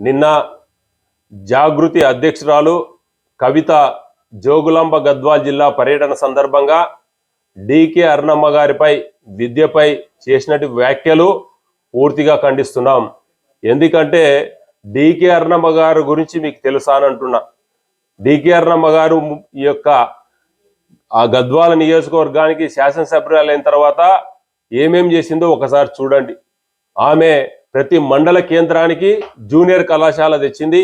నిన్న జాగృతి అధ్యక్షురాలు కవిత జోగులాంబ గద్వాల్ జిల్లా పర్యటన సందర్భంగా డికే అరుణమ్మ గారిపై విద్యపై చేసినట్టు వ్యాఖ్యలు పూర్తిగా ఖండిస్తున్నాం. ఎందుకంటే డికే అరుణమ్మ గారి గురించి మీకు తెలుసా అని అంటున్నా. డికే అరుణమ్మ గారు ఈ యొక్క ఆ గద్వాల నియోజకవర్గానికి శాసనసభ్యురాలైన తర్వాత ఏమేం చేసిందో ఒకసారి చూడండి. ఆమె ప్రతి మండల కేంద్రానికి జూనియర్ కళాశాల తెచ్చింది.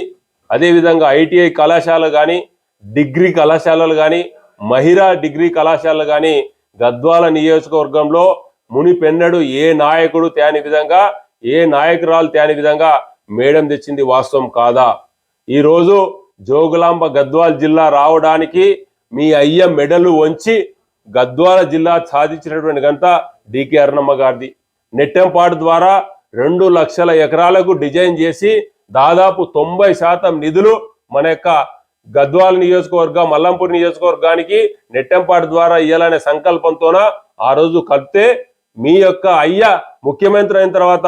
అదేవిధంగా ఐటీఐ కళాశాల కానీ, డిగ్రీ కళాశాలలు కానీ, మహిళా డిగ్రీ కళాశాలలు కానీ గద్వాల నియోజకవర్గంలో మునిపెన్నడు ఏ నాయకుడు తేని విధంగా, ఏ నాయకురాలు తేని విధంగా మేడం తెచ్చింది. వాస్తవం కాదా? ఈరోజు జోగులాంబ గద్వాల్ జిల్లా రావడానికి మీ అయ్య మెడలు వంచి గద్వాల జిల్లా సాధించినటువంటి ఘనత డికే అరుణమ్మ గారిది. నెట్టెంపాడు ద్వారా 2 లక్షల ఎకరాలకు డిజైన్ చేసి దాదాపు 90% నిధులు మన యొక్క గద్వాల నియోజకవర్గం, మల్లంపూర్ నియోజకవర్గానికి నెట్టెంపాడు ద్వారా ఇవ్వాలనే సంకల్పంతోన ఆ రోజు కలిపితే మీ యొక్క అయ్య ముఖ్యమంత్రి అయిన తర్వాత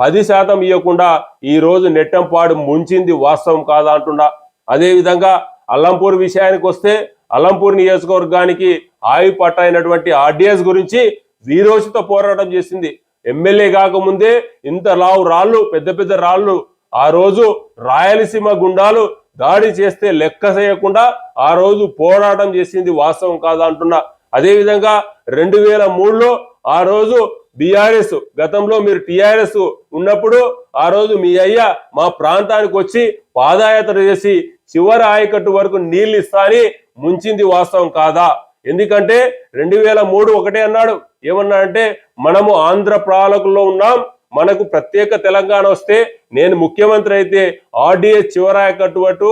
10% ఇవ్వకుండా ఈ రోజు నెట్టెంపాడు ముంచింది. వాస్తవం కాదా అంటున్నా. అదేవిధంగా అల్లంపూర్ విషయానికి వస్తే అల్లంపూర్ నియోజకవర్గానికి ఆయు పట్ట అయినటువంటి ఆర్డీఎస్ గురించి వీరోచిత పోరాటం చేసింది. ఎమ్మెల్యే కాకముందే ఇంత లావు రాళ్ళు, పెద్ద పెద్ద రాళ్ళు ఆ రోజు రాయలసీమ గుండాలు దాడి చేస్తే లెక్క చేయకుండా ఆ రోజు పోరాటం చేసింది. వాస్తవం కాదా అంటున్నా. అదేవిధంగా 2003లో ఆ రోజు బీఆర్ఎస్, గతంలో మీరు టీఆర్ఎస్ ఉన్నప్పుడు ఆ రోజు మీ అయ్య మా ప్రాంతానికి వచ్చి పాదయాత్ర చేసి చివరి ఆయకట్టు వరకు నీళ్ళు ఇస్తా అని ముంచింది. వాస్తవం కాదా? ఎందుకంటే 2003 ఒకటే అన్నాడు. ఏమన్నాడంటే, మనము ఆంధ్ర పాలకుల్లో ఉన్నాం, మనకు ప్రత్యేక తెలంగాణ వస్తే నేను ముఖ్యమంత్రి అయితే ఆర్డీఎస్ చివరాయకట్టు వరకు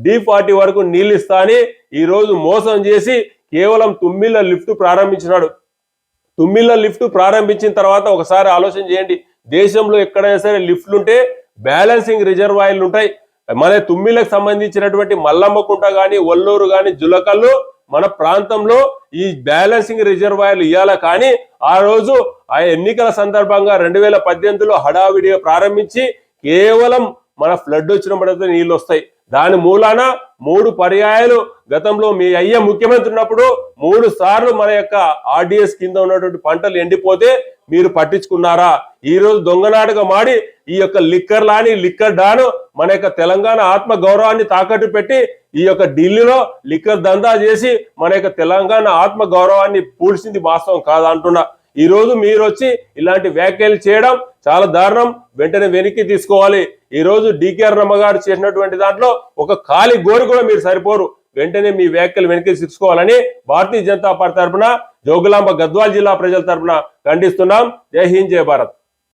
D40 వరకు నీళ్ళు ఇస్తా అని ఈ రోజు మోసం చేసి కేవలం తుమ్మిళ్ళ లిఫ్ట్ ప్రారంభించినాడు. తుమ్మిళ్ళ లిఫ్ట్ ప్రారంభించిన తర్వాత ఒకసారి ఆలోచన చేయండి. దేశంలో ఎక్కడైనా సరే లిఫ్ట్లు ఉంటే బ్యాలెన్సింగ్ రిజర్వాయర్లు ఉంటాయి. మన తుమ్మిళ్ళకు సంబంధించినటువంటి మల్లమ్మకుంట కానీ, ఒల్లూరు కానీ, జులకల్లు మన ప్రాంతంలో ఈ బ్యాలెన్సింగ్ రిజర్వాయర్లు ఇవ్వాల. కానీ ఆ రోజు ఆ ఎన్నికల సందర్భంగా 2018లో హడావిడిగా ప్రారంభించి కేవలం మన ఫ్లడ్ వచ్చినప్పుడు నీళ్ళు వస్తాయి. దాని మూలాన 3 పర్యాయాలు గతంలో మీ అయ్య ముఖ్యమంత్రి ఉన్నప్పుడు 3 సార్లు మన యొక్క ఆర్డీఎస్ కింద ఉన్నటువంటి పంటలు ఎండిపోతే మీరు పట్టించుకున్నారా? ఈ రోజు దొంగనాటకం ఆడి ఈ యొక్క లిక్కర్ లాని, లిక్కర్ డాను మన యొక్క తెలంగాణ ఆత్మ గౌరవాన్ని తాకట్టు పెట్టి ఈ యొక్క ఢిల్లీలో లిక్కర్ దందా చేసి మన యొక్క తెలంగాణ ఆత్మ గౌరవాన్ని పూడ్చింది. వాస్తవం కాదా అంటున్నా. ఈ రోజు మీరు వచ్చి ఇలాంటి వ్యాఖ్యలు చేయడం చాలా దారుణం. వెంటనే వెనక్కి తీసుకోవాలి. ఈ రోజు డికే అరుణమ్మ గారు చేసినటువంటి దాంట్లో ఒక ఖాళీ గోరు కూడా మీరు సరిపోరు. వెంటనే మీ వ్యాఖ్యలు వెనక్కి తీసుకోవాలని భారతీయ జనతా పార్టీ తరఫున, జోగులాంబ గద్వాల్ జిల్లా ప్రజల తరఫున ఖండిస్తున్నాం. జై హింద్, జై భారత్.